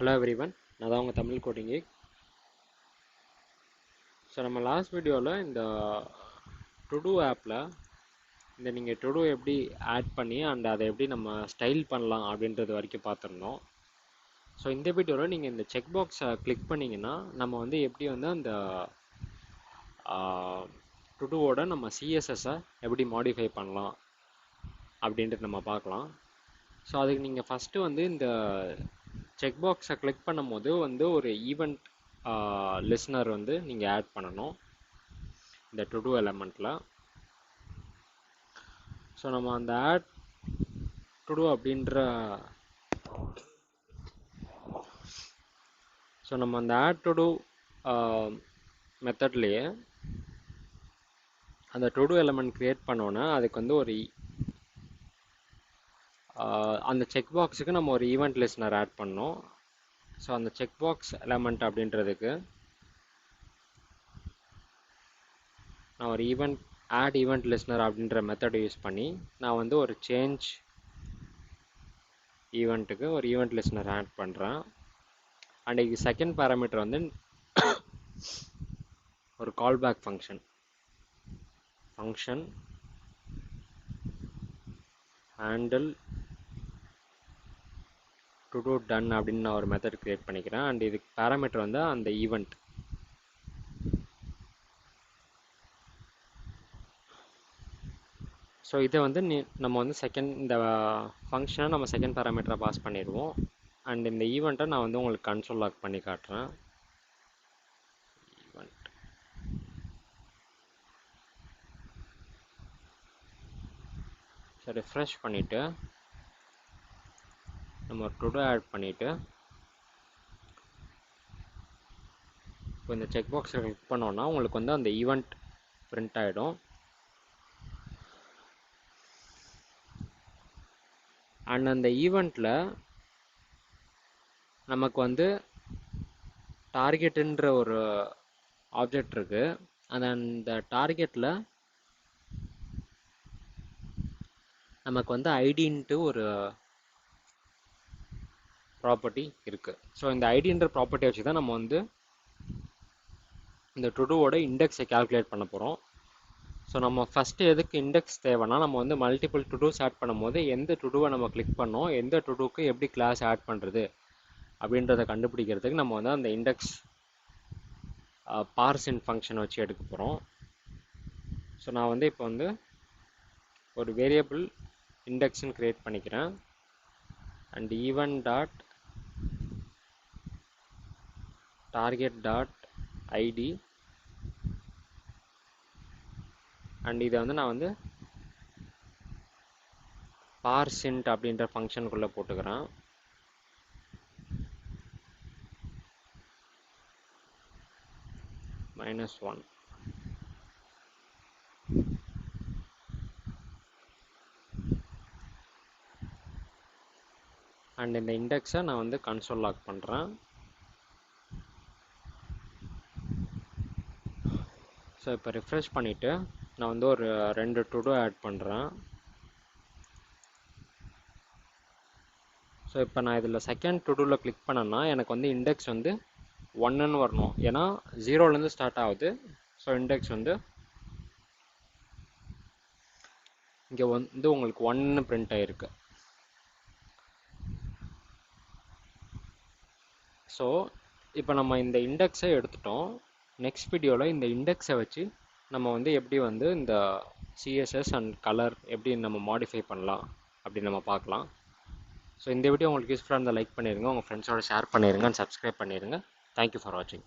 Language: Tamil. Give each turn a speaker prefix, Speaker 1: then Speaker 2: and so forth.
Speaker 1: ஹலோ எவ்ரிவன், நான் தான் உங்கள் தமிழ் கோடிங். ஸோ நம்ம லாஸ்ட் வீடியோவில் இந்த டுடூ ஆப்பில் இந்த நீங்கள் டுடூ எப்படி ஆட் பண்ணி அண்ட் அதை எப்படி நம்ம ஸ்டைல் பண்ணலாம் அப்படின்றது வரைக்கும் பார்த்துருந்தோம். ஸோ இந்த வீடியோவில் நீங்கள் இந்த செக் பாக்ஸை கிளிக் பண்ணிங்கன்னா நம்ம வந்து எப்படி வந்து அந்த டுடூவோட நம்ம சிஎஸ்எஸ்ஸை எப்படி மாடிஃபை பண்ணலாம் அப்படின்றது நம்ம பார்க்கலாம். ஸோ அதுக்கு நீங்கள் ஃபஸ்ட்டு வந்து இந்த செக் பாக்ஸை கிளிக் பண்ணும்போது வந்து ஒரு ஈவெண்ட் லிஸ்னர் வந்து நீங்கள் ஆட் பண்ணணும் இந்த டுடூ எலமெண்ட்டில். ஸோ நம்ம அந்த ஆட் டுடூ அப்படின்ற மெத்தட்லேயே அந்த டுடூ எலமெண்ட் க்ரியேட் பண்ணோன்னா அதுக்கு வந்து ஒரு அந்த செக் பாக்ஸுக்கு நம்ம ஒரு ஈவெண்ட் லிஸ்னர் ஆட் பண்ணோம். ஸோ அந்த செக் பாக்ஸ் எலமெண்ட் அப்படின்றதுக்கு நான் ஒரு ஆட் ஈவெண்ட் லிஸ்னர் அப்படின்ற மெத்தட் யூஸ் பண்ணி நான் வந்து ஒரு சேஞ்ச் ஈவெண்ட்டுக்கு ஒரு ஈவெண்ட் லிஸ்னர் ஆட் பண்ணுறேன். அண்ட் இது செகண்ட் பேராமீட்டர் வந்து ஒரு callback function handle todo done அப்படின்னு நான் ஒரு மெத்தட் க்ரியேட் பண்ணிக்கிறேன். அண்ட் இதுக்கு பேராமீட்டர் வந்து அந்த ஈவெண்ட். ஸோ இதை வந்து நம்ம வந்து இந்த ஃபங்க்ஷனை நம்ம செகண்ட் பேராமீட்டரை பாஸ் பண்ணிடுவோம். அண்ட் இந்த ஈவெண்ட்டை நான் வந்து உங்களுக்கு கன்சோல் லாக் பண்ணி காட்டுறேன். ஈவெண்ட் ஸோ ரிஃப்ரெஷ் பண்ணிவிட்டு நம்ம ஒரு டுடூ ஆட் பண்ணிவிட்டு இப்போ இந்த செக் பாக்ஸில் கிளிக் பண்ணோன்னா உங்களுக்கு வந்து அந்த ஈவெண்ட் பிரிண்ட் ஆகிடும். அண்ட் அந்த ஈவெண்ட்டில் நமக்கு வந்து டார்கெட்டுன்ற ஒரு ஆப்ஜெக்ட் இருக்குது. அந்த டார்கெட்டில் நமக்கு வந்து ஐடின்ட்டு ஒரு ப்ராப்பர்ட்டி இருக்குது. ஸோ இந்த ஐடின்ற ப்ராப்பர்ட்டி வச்சு தான் நம்ம வந்து இந்த டுடூவோட இண்டெக்ஸை கால்குலேட் பண்ண போகிறோம். ஸோ நம்ம ஃபஸ்ட்டு எதுக்கு இண்டெக்ஸ் தேவைன்னா நம்ம வந்து மல்டிபிள் டுடூஸ் ஆட் பண்ணும்போது எந்த டுடூவை நம்ம கிளிக் பண்ணோம், எந்த டுடூக்கு எப்படி கிளாஸ் ஆட் பண்ணுறது அப்படின்றத கண்டுபிடிக்கிறதுக்கு நம்ம வந்து அந்த இண்டெக்ஸ் பார்ஸ் இன் ஃபங்க்ஷன் வச்சு எடுக்க போகிறோம். ஸோ நான் வந்து இப்போ வந்து ஒரு வேரியபிள் இண்டெக்ஸ்ன்னு க்ரியேட் பண்ணிக்கிறேன். And event dot target dot ID and இதை வந்து நான் வந்து பார்சின்ட் அப்படின்ற ஃபங்க்ஷனுக்குள்ளே போட்டுக்கிறேன். -1 அண்ட் இந்த இண்டெக்ஸை நான் வந்து கன்சோல் லாக் பண்ணுறேன். ஸோ இப்போ ரிஃப்ரெஷ் பண்ணிவிட்டு நான் வந்து ஒரு 2 டுடூ ஆட் பண்ணுறேன். ஸோ இப்போ நான் இதில் செகண்ட் டுடூவில் கிளிக் பண்ணேன்னா எனக்கு வந்து இண்டெக்ஸ் வந்து 1ன்னு வரணும். ஏன்னா 0லேருந்து ஸ்டார்ட் ஆகுது. ஸோ இண்டெக்ஸ் வந்து இங்கே வந்து உங்களுக்கு 1ன்னு பிரிண்ட் ஆகிருக்கு. ஸோ இப்போ நம்ம இந்த இண்டெக்ஸை எடுத்துட்டோம். நெக்ஸ்ட் வீடியோவில் இந்த இண்டெக்ஸை வச்சு நம்ம வந்து எப்படி வந்து இந்த சிஎஸ்எஸ் அண்ட் கலர் எப்படி நம்ம மாடிஃபை பண்ணலாம் அப்படின்னு நம்ம பார்க்கலாம். ஸோ இந்த வீடியோ உங்களுக்கு யூஸ்ஃபுல்லாக இருந்தால் லைக் பண்ணிடுங்க, உங்கள் ஃப்ரெண்ட்ஸோட ஷேர் பண்ணிடுங்க அண்ட் சப்ஸ்கிரைப் பண்ணிடுங்க. தேங்க்யூ ஃபார் வாட்சிங்.